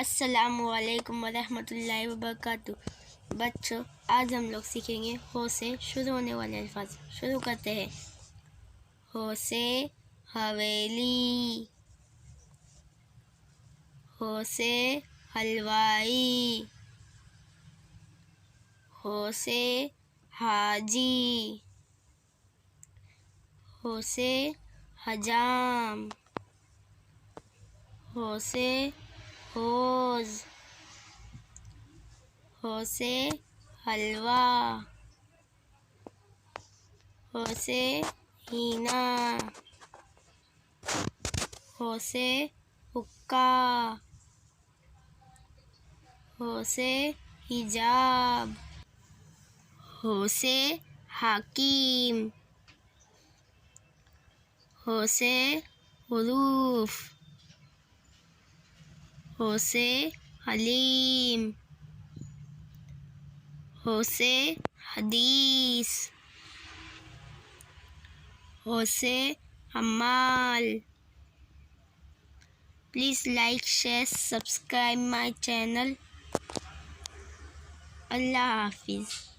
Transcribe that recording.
अस्सलामुअलैकुम वरहमतुल्लाहि वबरकातुहू। बच्चों, आज हम लोग सीखेंगे हो से शुरू होने वाले अल्फाज। शुरू करते हैं। हो से हवेली, हो से हलवाई, हो से हाजी, हो से हजाम, हो से होज, हो से हलवा, हो से हीना, हो से हुक्का, हो से हिजाब, हो से हाकिम, हो से हुरूफ, हो से हलीम, हो से हदीस, हो से हमाल। Please like, share, subscribe my channel. Allah Hafiz.